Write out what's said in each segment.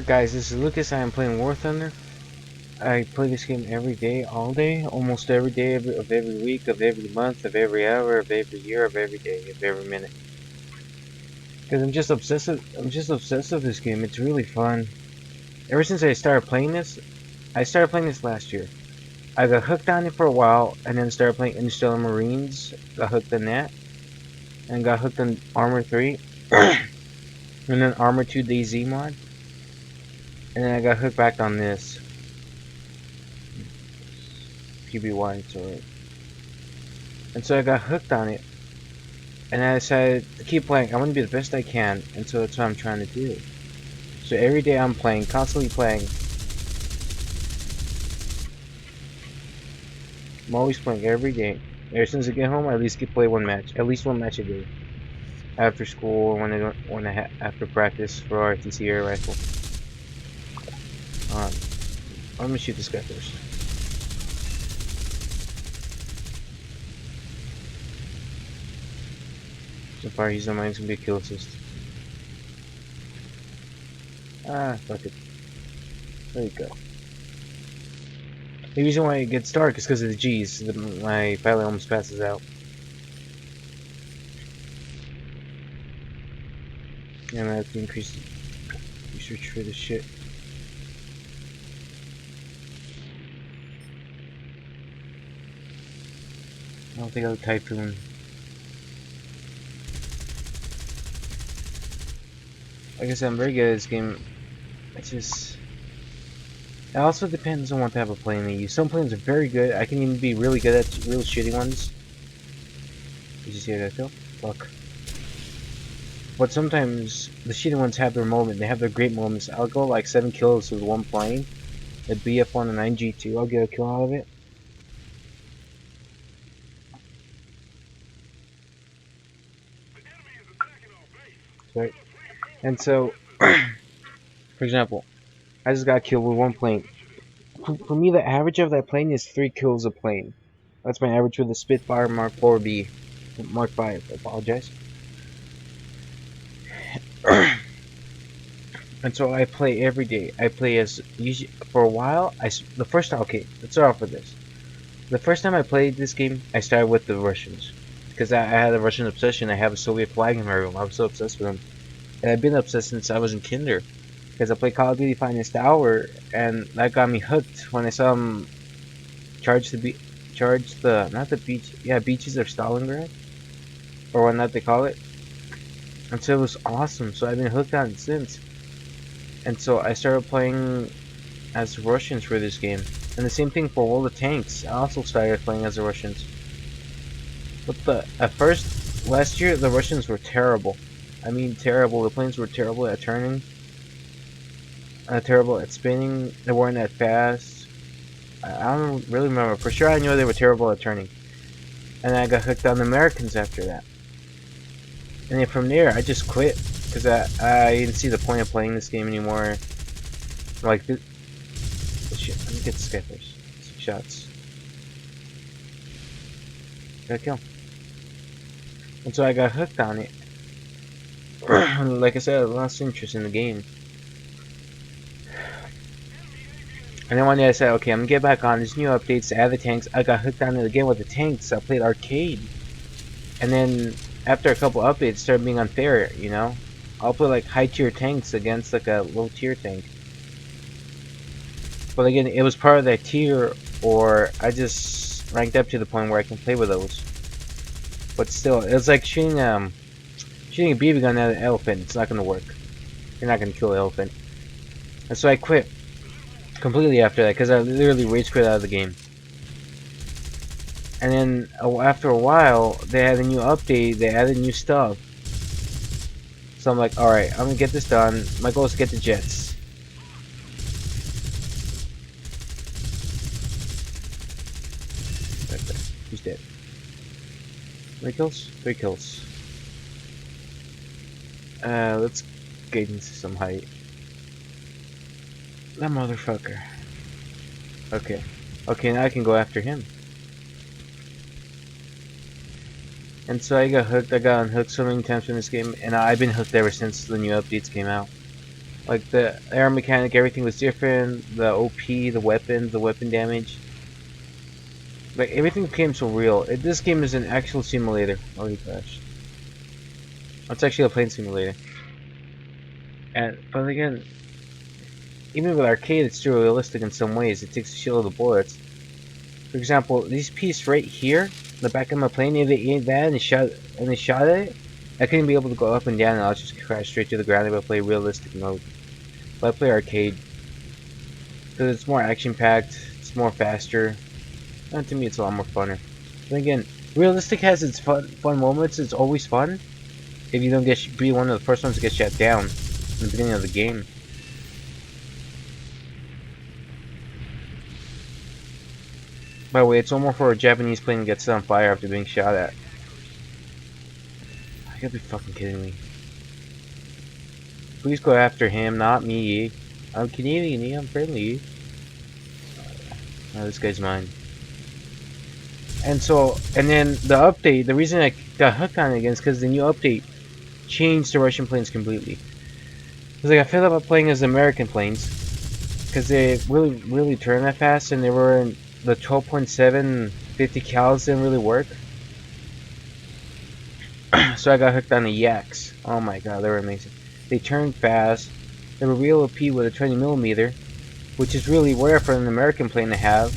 Guys, this is Lucas. I am playing War Thunder. I play this game every day, all day, almost every day of every week, of every month, of every hour, of every year, of every day, of every minute. Because I'm just obsessive. I'm just obsessed with this game. It's really fun. Ever since I started playing this last year. I got hooked on it for a while, and then started playing Interstellar Marines. Got hooked on that, and got hooked on Armor 3, and then Armor 2 DayZ mod, and then I got hooked back on this PBY. So And so I got hooked on it, and I decided to keep playing. I want to be the best I can, and so that's what I'm trying to do. So every day I'm playing, constantly playing. I'm always playing every day. Ever since I get home, I at least play one match, at least one match a day. After school, or after practice for RTC air rifle. Um, I'm gonna shoot this guy first. So far, he's on mine. It's gonna be a kill assist. Ah, fuck it. There you go. The reason why it gets dark is because of the G's. My pilot almost passes out. And I have to increase the research for this shit. I don't think I'll Typhoon. Like I said, I'm very good at this game. It's just... It also depends on what type of plane they use. Some planes are very good. I can even be really good at real shitty ones. Did you see that kill? Fuck. But sometimes the shitty ones have their moment. They have their great moments. I'll go like 7 kills with one plane. The BF-1 and 9G2. I'll get a kill out of it. Right? And so, for example, I just got killed with one plane. For me, the average of that plane is 3 kills a plane. That's my average with the Spitfire Mark 4B. Mark 5, I apologize. And so I play every day. I play as usually for a while. The first time, okay, let's start off with this. The first time I played this game, I started with the Russians because I had a Russian obsession. I have a Soviet flag in my room. I was so obsessed with them, and I've been obsessed since I was in kinder. Because I played Call of Duty Finest Hour, and that got me hooked when I saw them charge the not the beach, yeah, beaches of Stalingrad, or what not they call it. And so it was awesome. So I've been hooked on it since. And so I started playing as Russians for this game. And the same thing for all the tanks. I also started playing as the Russians. But at first, last year, the Russians were terrible. I mean, terrible. The planes were terrible at turning. Terrible at spinning. They weren't that fast. I don't really remember. For sure, I knew they were terrible at turning. And I got hooked on the Americans after that. And then from there, I just quit. Because I didn't see the point of playing this game anymore. Like, shit, let me get this guy first. 6 shots. Got a kill. And so I got hooked on it. Like I said, I lost interest in the game. And then one day I said, okay, I'm gonna get back on. There's new updates, add the tanks. I got hooked on it again with the tanks. I played arcade. And then after a couple updates, it started being unfair, you know? I'll play like high tier tanks against like a low tier tank. But again, it was part of that tier, or I just ranked up to the point where I can play with those. But still, it's like shooting a BB gun at an elephant. It's not gonna work. You're not gonna kill an elephant. And so I quit completely after that because I literally rage quit out of the game. And then after a while, they had a new update. They added new stuff. So I'm like, all right, I'm gonna get this done. My goal is to get the jets. Right there. He's dead. 3 kills? 3 kills. Let's get into some height. That motherfucker. Okay. Okay, now I can go after him. And so I got hooked. I got unhooked so many times from this game, and I've been hooked ever since the new updates came out. Like the air mechanic, everything was different. The OP, the weapons, the weapon damage. Like everything became so real. This game is an actual simulator. Already crashed. It's actually a plane simulator. And but again, even with arcade, it's still realistic in some ways. It takes a shitload of bullets. For example, this piece right here, the back of my plane, if they aimed that and they shot at it, I couldn't be able to go up and down, and I'll just crash straight to the ground if I play realistic mode. But I play arcade because it's more action-packed, it's more faster, and to me, it's a lot more funner. But again, realistic has its fun moments. It's always fun if you don't be one of the first ones to get shot down in the beginning of the game. By the way, it's normal for a Japanese plane to get set on fire after being shot at. You gotta be fucking kidding me. Please go after him, not me. I'm Canadian, I'm friendly. Oh, this guy's mine. And then the update, the reason I got hooked on it again is because the new update changed the Russian planes completely. Because like, I felt like playing as American planes, because they really turn that fast, and they were in the 12.7 50 cals didn't really work. So I got hooked on the Yaks. Oh my god, they were amazing. They turned fast. They were real OP with a 20mm, which is really rare for an American plane to have,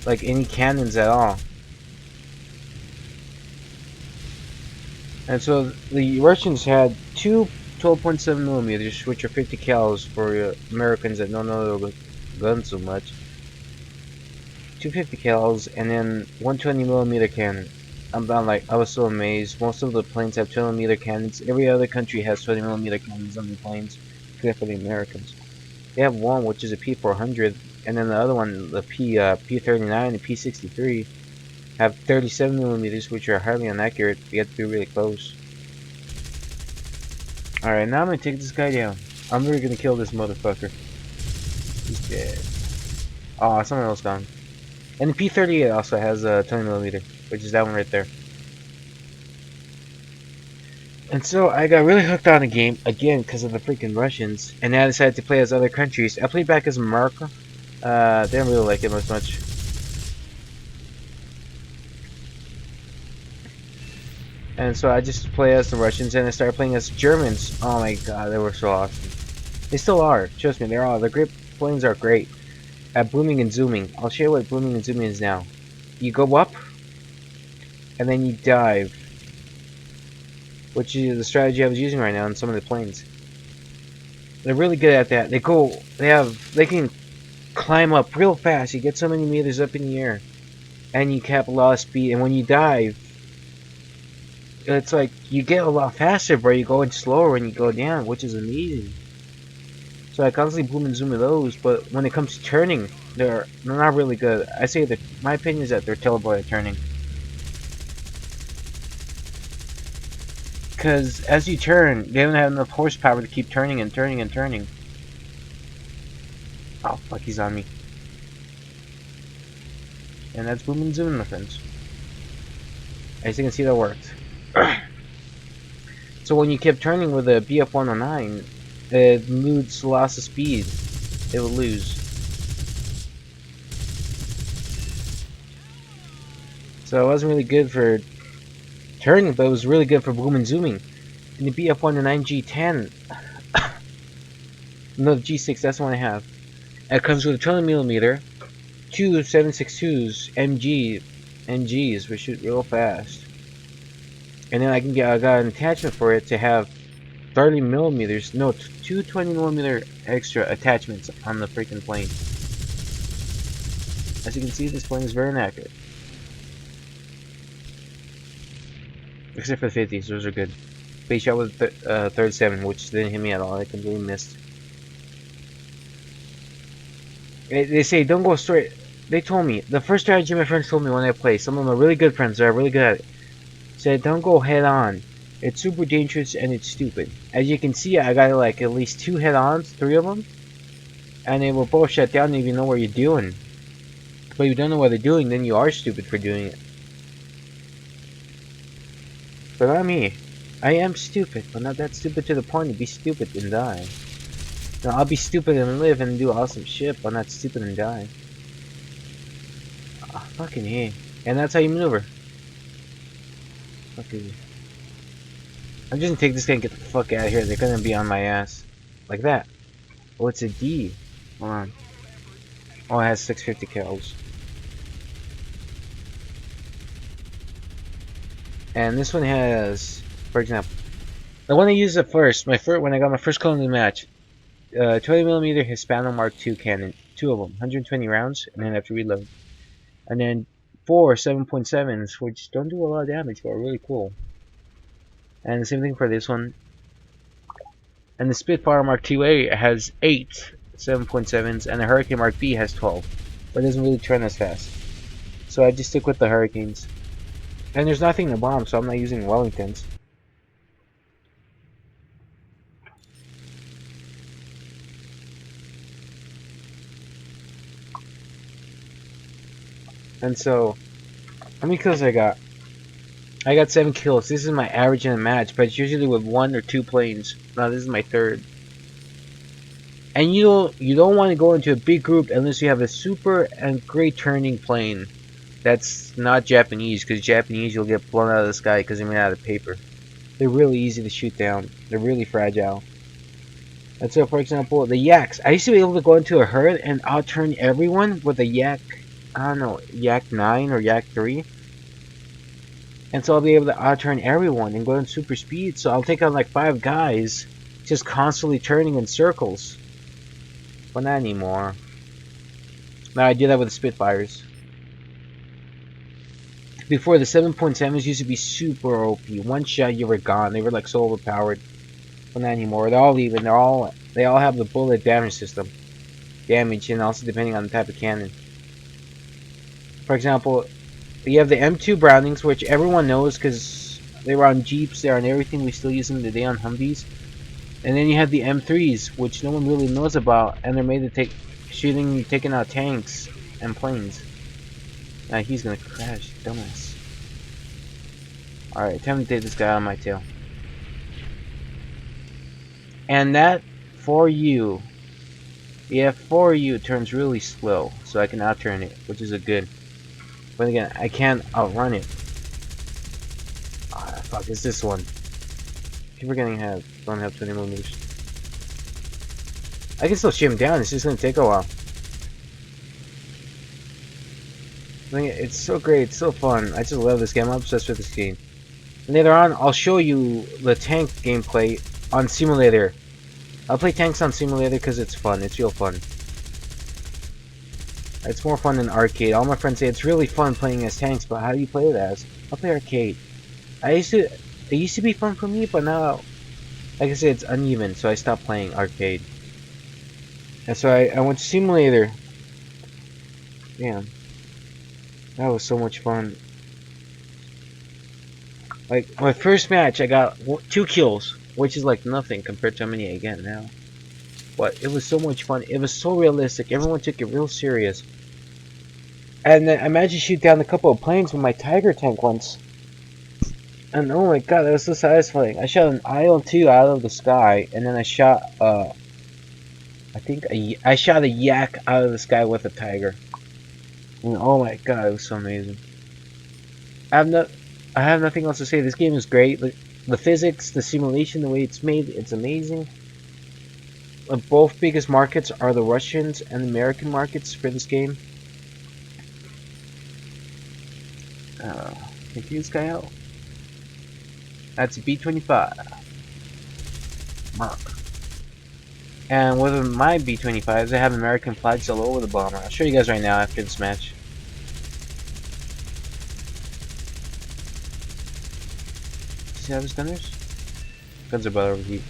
like any cannons at all. And so the Russians had two 12.7mm, which are 50 cals for Americans that don't know the guns so much. Two 50 cals and then one 20mm cannon. I was so amazed. Most of the planes have 20mm cannons. Every other country has 20mm cannons on their planes, except for the Americans. They have one, which is a P400, and then the other one, the P39 and P63, have 37mm, which are highly inaccurate. You have to be really close. Alright, now I'm gonna take this guy down. I'm really gonna kill this motherfucker. He's dead. Oh, someone else gone. And the P38 also has a 20mm, which is that one right there. And so I got really hooked on the game again because of the freaking Russians, and then I decided to play as other countries. I played back as America. Didn't really like it as much. And so I just play as the Russians, and I started playing as Germans. Oh my god, they were so awesome. They still are. Trust me, the great planes are great at booming and zooming. I'll show you what booming and zooming is now. You go up, and then you dive, which is the strategy I was using right now on some of the planes. They're really good at that. They can climb up real fast. You get so many meters up in the air, and you cap a lot of speed. And when you dive, it's like you get a lot faster, bro. You go in slower when you go down, which is amazing. So I constantly boom and zoom with those, but when it comes to turning, they're not really good. I say that my opinion is that they're terrible at turning. Because as you turn, they don't have enough horsepower to keep turning and turning and turning. Oh fuck, he's on me. And that's boom and zoom, my friends. As you can see, that worked. So when you kept turning with a BF-109, it loses loss of speed. It will lose. So it wasn't really good for turning, but it was really good for boom and zooming. And the BF-109 G10, no, the G6, that's the one I have. It comes with a 20mm, two 7.62s MGs, which shoot real fast. And then I got an attachment for it to have 30mm, no, two 20mm extra attachments on the freaking plane. As you can see, this plane is very inaccurate. Except for the 50s, those are good. Base shot was 37, which didn't hit me at all. I completely missed. They say don't go straight. They told me, the first strategy my friends told me when I play, some of them are really good friends, they're really good at it, said don't go head on. It's super dangerous and it's stupid. As you can see, I got like at least 2 head-ons, 3 of them, and they were both shut down if you know what you're doing. But if you don't know what they're doing, then you are stupid for doing it. But not me. I am stupid, but not that stupid to the point to be stupid and die. No, I'll be stupid and live and do awesome shit, but not stupid and die. Ah, fucking hey. And that's how you maneuver. Okay. I'm just gonna take this guy and get the fuck out of here. They're gonna be on my ass. Like that. Oh, it's a D. Hold on. Oh, it has 650 kills. And this one has, for example, the one I used at first, when I got my first kill in the match, 20mm Hispano Mark II cannon, two of them, 120 rounds, and then I have to reload. And then 4 7.7s, which don't do a lot of damage, but are really cool. And the same thing for this one. And the Spitfire Mark II-A has 8 7.7s, and the Hurricane Mark B has 12, but it doesn't really turn as fast. So I just stick with the Hurricanes. And there's nothing to bomb, so I'm not using Wellingtons. And so, how many kills I got? I got 7 kills. This is my average in a match, but it's usually with 1 or 2 planes. Now this is my third. And you don't want to go into a big group unless you have a super and great turning plane. That's not Japanese, because Japanese you'll get blown out of the sky because they're made out of paper. They're really easy to shoot down. They're really fragile. And so, for example, the Yaks. I used to be able to go into a herd and out-turn everyone with a Yak, I don't know, Yak 9 or Yak 3. And so I'll be able to out-turn everyone and go in super speed. So I'll take on like 5 guys just constantly turning in circles. But not anymore. Now I do that with the Spitfires. Before, the 7.7s used to be super OP. One shot, you were gone. They were like so overpowered. But not anymore. They're all even. They all have the bullet damage system. Damage, and also depending on the type of cannon. For example, you have the M2 Brownings, which everyone knows because they were on Jeeps, they're on everything. We still use them today on Humvees. And then you have the M3s, which no one really knows about, and they're made to take taking out tanks and planes. Now he's gonna crash, dumbass. Alright, time to take this guy out of my tail. And that, for you, the F4U turns really slow, so I can out-turn it, which is a good. But again, I can't outrun it. Ah, fuck, it's this one. Keep forgetting don't have 20mm. I can still shoot him down, it's just gonna take a while. It's so great, it's so fun. I just love this game, I'm obsessed with this game. And later on, I'll show you the tank gameplay on simulator. I'll play tanks on simulator because it's fun, it's real fun. It's more fun than arcade. All my friends say it's really fun playing as tanks, but how do you play it as? I'll play arcade. It used to be fun for me, but now, like I said, it's uneven, so I stopped playing arcade. And so I went to simulator. Damn. That was so much fun. Like, my first match, I got 2 kills, which is like nothing compared to how many I get now. But it was so much fun. It was so realistic. Everyone took it real serious. And then I managed to shoot down a couple of planes with my Tiger tank once. And oh my god, that was so satisfying. I shot an IL-2 out of the sky, and then I shot, I shot a Yak out of the sky with a Tiger. And oh my god, it was so amazing. I have nothing else to say. This game is great. The physics, the simulation, the way it's made, it's amazing. The both biggest markets are the Russians and American markets for this game. Take this guy out. That's a B-25. Mark. And with my B-25s, I have American flags all over the bomber. I'll show you guys right now after this match. See how this gunners? Guns are about to overheat.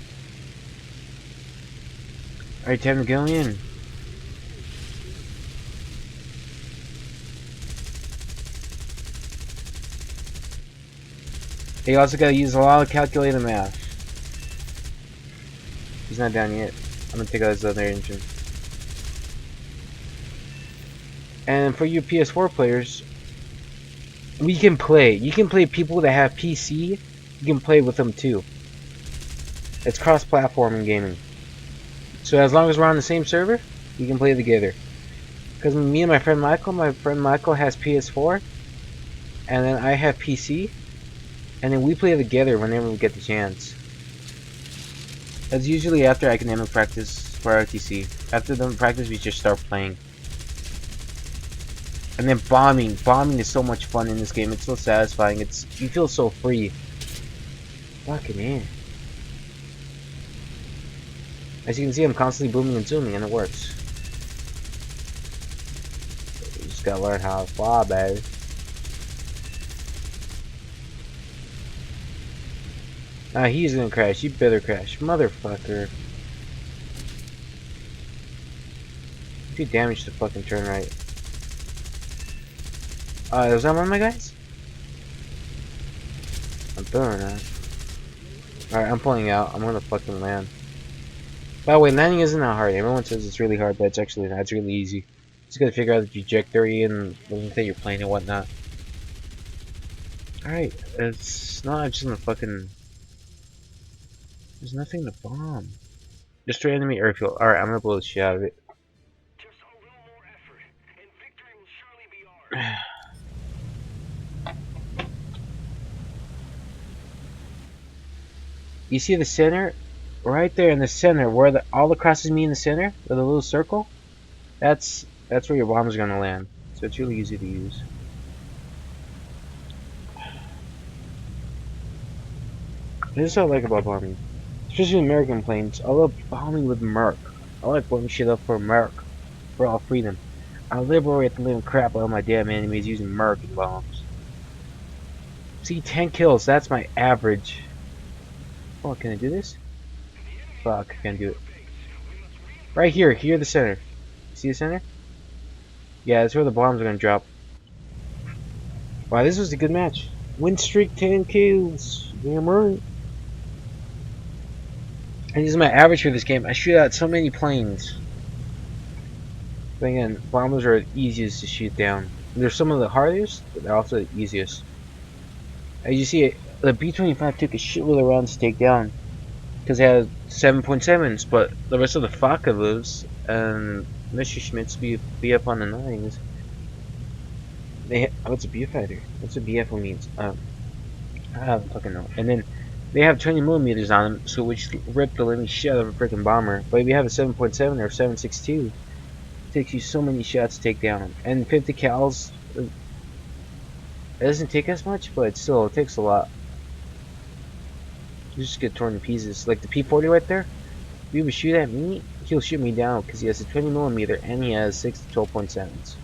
Alright, time to go in. You also gotta use a lot of calculated math. He's not down yet. I'm gonna take out his other engine. And for you PS4 players, we can play. You can play people that have PC. You can play with them too. It's cross-platform in gaming. So as long as we're on the same server, we can play together. Because me and my friend Michael has PS4, and then I have PC, and then we play together whenever we get the chance. That's usually after academic practice for RTC. After the practice, we just start playing. And then bombing. Bombing is so much fun in this game. It's so satisfying. You feel so free. Fucking man. As you can see, I'm constantly booming and zooming, and it works. You just gotta learn how to fly, baby. Ah, he's gonna crash. You better crash. Motherfucker. Do damage to fucking turn right. Is that one of my guys? I'm throwing that. Alright, I'm pulling out. I'm gonna fucking land. By the way, landing isn't that hard. Everyone says it's really hard, but it's actually not. It's really easy. Just gotta figure out the trajectory and the length that you're playing and whatnot. Alright, it's not just gonna fucking... There's nothing to bomb. Destroy enemy airfield. Alright, I'm gonna blow the shit out of it. Just a little more effort, and victory will surely be ours. You see the center? Right there in the center, where all the crosses meet in the center, with a little circle? That's where your bombs are gonna land. So it's really easy to use. This is what I like about bombing. Especially American planes. I love bombing with Merc. I like blowing shit up for Merc. For all freedom. I liberate the living crap out of my damn enemies using Merc and bombs. See, 10 kills. That's my average. Oh, can I do this? Fuck, I can't do it. Right here. Here, the center. See the center? Yeah, that's where the bombs are gonna drop. Wow, this was a good match. Win streak 10 kills. Damn right. And this is my average for this game. I shoot out so many planes. But again, bombers are the easiest to shoot down. They're some of the hardest, but they're also the easiest. As you see, the B-25 took a shitload of rounds to take down. Because it had 7.7s, but the rest of the Focke-Wulfs and Messerschmitts be up on the 9s. What's a B-fighter? What's a BF means? I don't fucking know. And then they have 20mm on them, so which rip the living shit out of a freaking bomber. But if you have a 7.7 or 7.62, it takes you so many shots to take down. And 50 cals, it doesn't take as much, but it takes a lot. You just get torn to pieces. Like the P40 right there, if you would shoot at me, he'll shoot me down because he has a 20mm and he has 6 to 12.7s.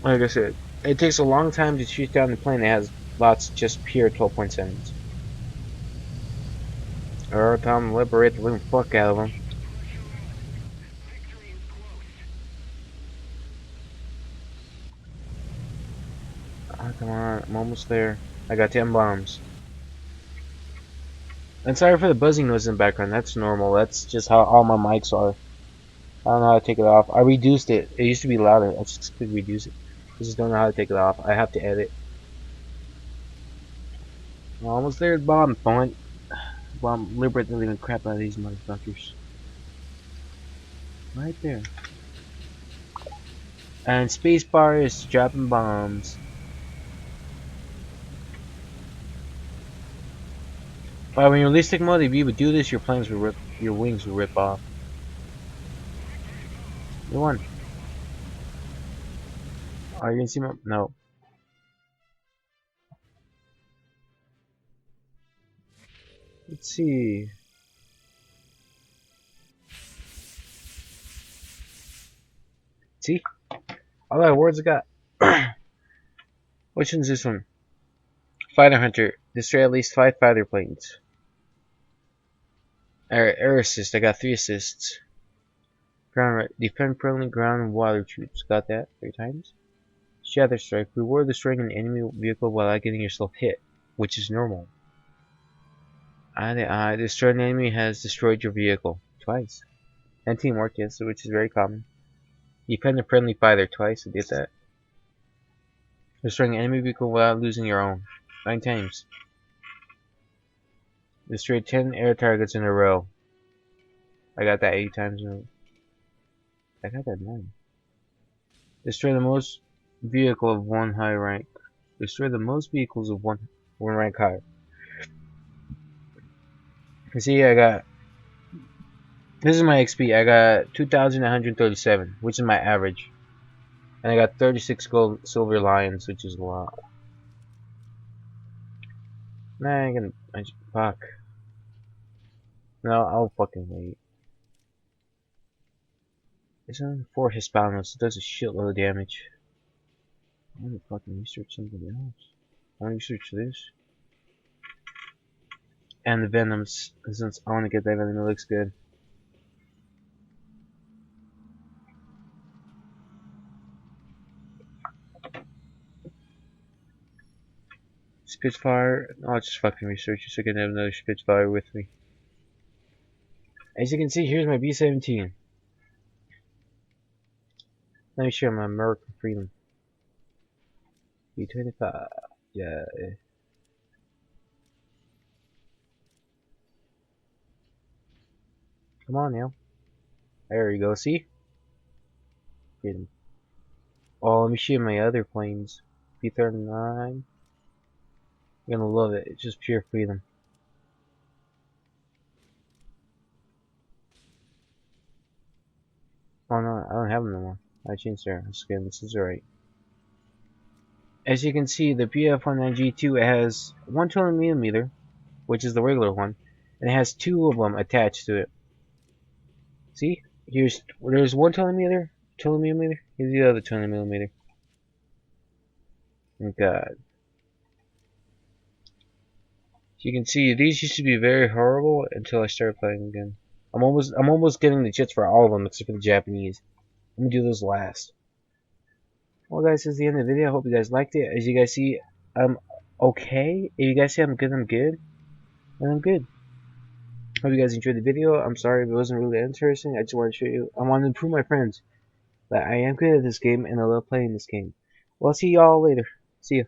Like I said, it takes a long time to shoot down the plane that has lots just pure 12.7s. Or time to liberate the living fuck out of them. Oh, come on, I'm almost there. I got 10 bombs. And sorry for the buzzing noise in the background, that's normal. That's just how all my mics are. I don't know how to take it off. I reduced it. It used to be louder. I just could reduce it. I just don't know how to take it off. I have to edit. I'm almost there, bomb point. Bomb, liberate the living crap out of these motherfuckers. Right there. And spacebar is dropping bombs. But when you're realistic mode, if you would do this, your planes would rip, your wings would rip off. You won. Are you gonna see my? No. Let's see. See? All the awards I got. Which one's this one? Fighter Hunter. Destroy at least 5 fighter planes. Air assist. I got 3 assists. Ground defend friendly ground and water troops. Got that 3 times. Shatter strike. Reward destroying an enemy vehicle without getting yourself hit, which is normal. Destroy an enemy has destroyed your vehicle twice. And teamwork, yes, which is very common. Defend a friendly fighter twice. I did that. Destroying an enemy vehicle without losing your own 9 times. Destroy 10 air targets in a row. I got that 8 times in a row. I got that 9. Destroy the most vehicle of 1 high rank. Destroy the most vehicles of one rank higher. You see, I got... This is my XP. I got 2,137, which is my average. And I got 36 gold silver lions, which is a lot. Nah, fuck. No, I'll fucking wait. It's only 4 Hispanos. It does a shitload of damage. I want to fucking research something else. I want to research this. And the Venoms, since I want to get that Venom, it looks good. Spitfire, I'll just fucking research it so I can have another Spitfire with me. As you can see, here's my B-17. Let me show my American Freedom. B-25, yeah. Come on now. There you go, see? Freedom. Oh, let me show you my other planes. B-39. You're gonna love it, it's just pure freedom. Oh no, I don't have them no more. I changed their skin, this is alright. As you can see, the PF-19G2 has 120mm, which is the regular one, and it has 2 of them attached to it. See? There's 120mm, 20mm, here's the other 20mm. Oh god. As you can see, these used to be very horrible until I started playing again. I'm almost getting the chits for all of them except for the Japanese. I'm gonna do those last. Well guys, this is the end of the video. I hope you guys liked it. As you guys see, I'm okay. If you guys say I'm good, then I'm good. Hope you guys enjoyed the video. I'm sorry if it wasn't really interesting. I just want to show you. I want to prove my friends that I am good at this game and I love playing this game. Well, I'll see y'all later. See ya.